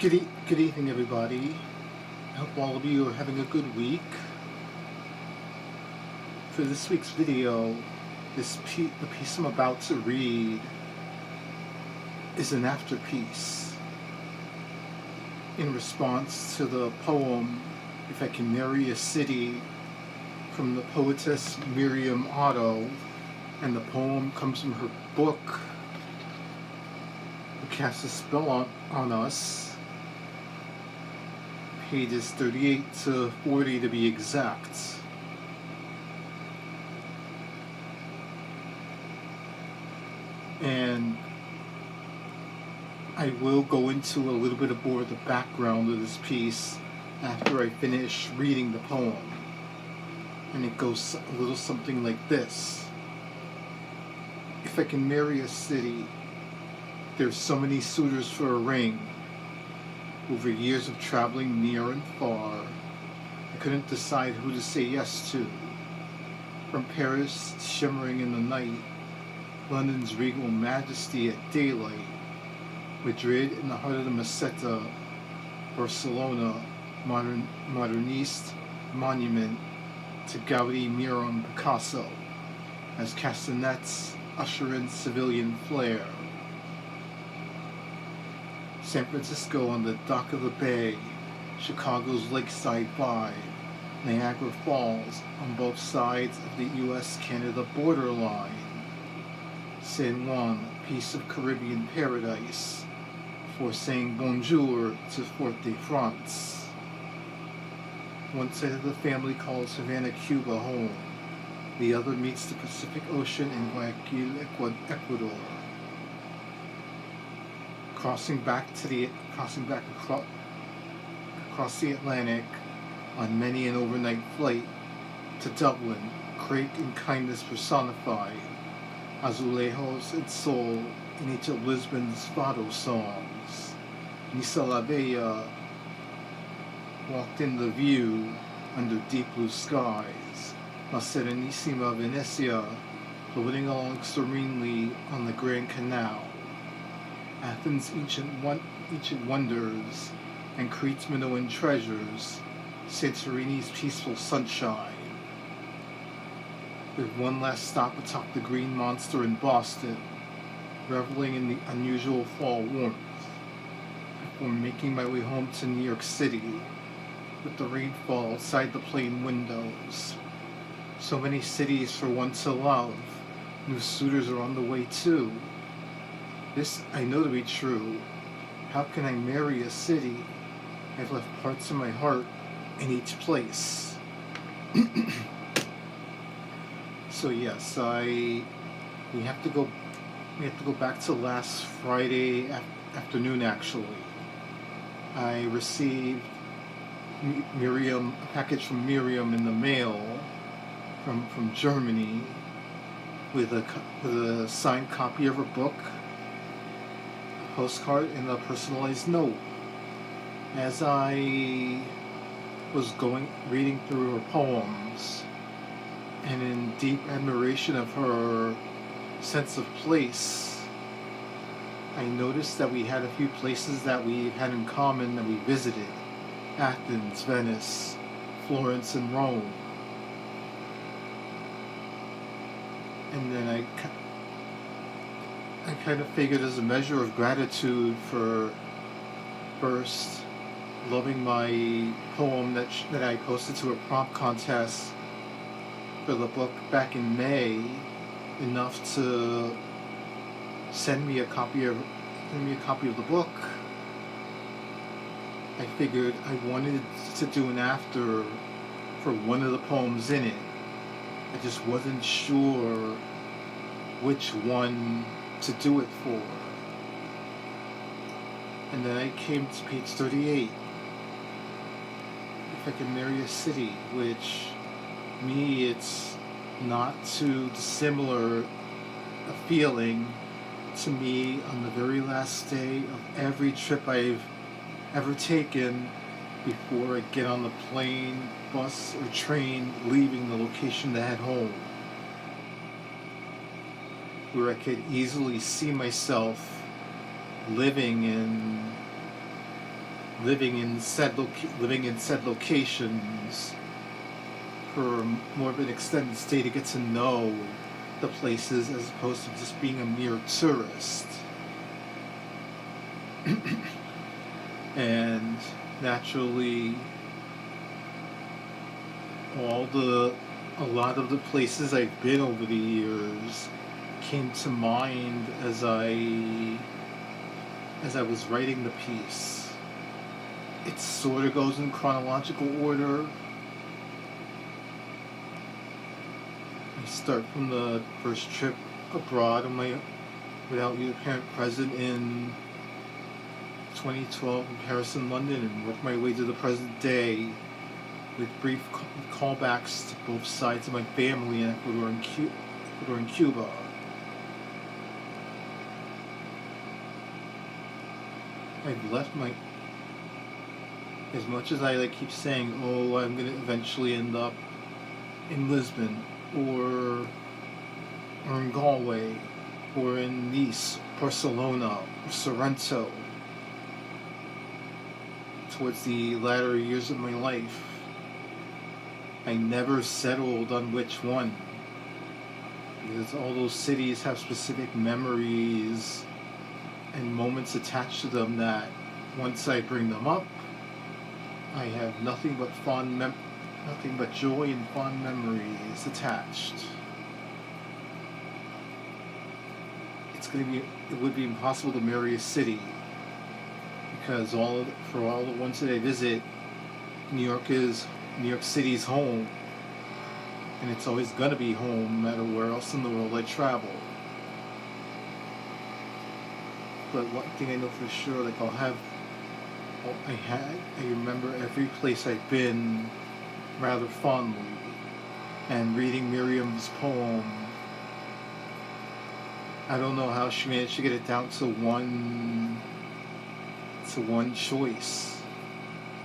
Good evening, everybody. I hope all of you are having a good week. For this week's video, the piece I'm about to read is an afterpiece in response to the poem "If I Can Marry a City" from the poetess Miriam Otto, and the poem comes from her book "Who Casts a Spell on Us," pages 38 to 40 to be exact. And I will go into a little bit more of the background of this piece after I finish reading the poem. And it goes a little something like this. If I can marry a city, there's so many suitors for a ring. Over years of traveling near and far, I couldn't decide who to say yes to. From Paris shimmering in the night, London's regal majesty at daylight, Madrid in the heart of the Meseta, Barcelona, modernist monument to Gaudi, Miro, and Picasso, as castanets usher in civilian flair. San Francisco on the dock of the bay, Chicago's lakeside vibe, Niagara Falls on both sides of the US-Canada borderline, San Juan, a piece of Caribbean paradise, before saying bonjour to Fort de France. One side of the family calls Havana, Cuba home. The other meets the Pacific Ocean in Guayaquil, Ecuador. Crossing back across the Atlantic on many an overnight flight to Dublin, crate and kindness personified, azulejos and soul in each of Lisbon's fado songs. Misa la Bella walked in the view under deep blue skies, La Serenissima Venezia floating along serenely on the Grand Canal, Athens' ancient wonders, and Crete's Minoan treasures, Santorini's peaceful sunshine. With one last stop atop the Green Monster in Boston, reveling in the unusual fall warmth, before making my way home to New York City, with the rainfall outside the plane windows. So many cities for one to love, new suitors are on the way too. This I know to be true. How can I marry a city? I've left parts of my heart in each place. So yes, we have to go back to last Friday afternoon. Actually, I received a package from Miriam in the mail from Germany with a signed copy of her book, postcard, and a personalized note. As I was reading through her poems, and in deep admiration of her sense of place, I noticed that we had a few places that we had in common that we visited: Athens, Venice, Florence, and Rome. And then I kind of figured, as a measure of gratitude for first loving my poem that I posted to a prompt contest for the book back in May, enough to send me a copy of the book, I figured I wanted to do an after for one of the poems in it. I just wasn't sure which one to do it for. And then I came to page 38. If I Can Marry a City, which me, it's not too dissimilar a feeling to me on the very last day of every trip I've ever taken before I get on the plane, bus, or train leaving the location to head home. where I could easily see myself living in living in said locations for more of an extended stay to get to know the places as opposed to just being a mere tourist. And naturally, a lot of the places I've been over the years came to mind as I was writing the piece. It sort of goes in chronological order. I start from the first trip abroad without the parent present in 2012 in Paris and London, and work my way to the present day with brief callbacks to both sides of my family in Ecuador and Cuba. I've left as much as I keep saying, oh, I'm going to eventually end up in Lisbon or in Galway or in Nice, Barcelona, or Sorrento towards the latter years of my life. I never settled on which one, because all those cities have specific memories and moments attached to them that once I bring them up, I have nothing but joy and fond memories attached. It would be impossible to marry a city, because for all the ones that I visit, New York City's home, and it's always gonna be home no matter where else in the world I travel. But one thing I know for sure, I remember every place I've been rather fondly, and reading Miriam's poem, I don't know how she managed to get it down to one choice.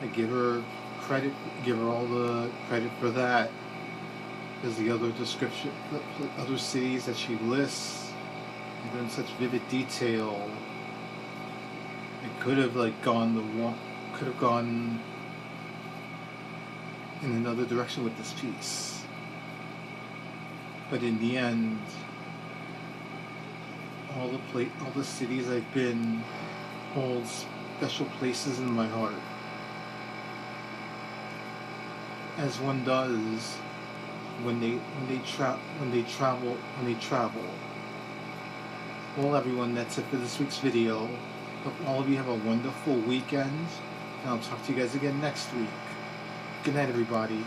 I give her all the credit for that, because the other other cities that she lists, are in such vivid detail. It could have gone in another direction with this piece, but in the end, all the cities I've been hold special places in my heart, as one does when they travel. Well, everyone, that's it for this week's video. Hope all of you have a wonderful weekend, and I'll talk to you guys again next week. Good night, everybody.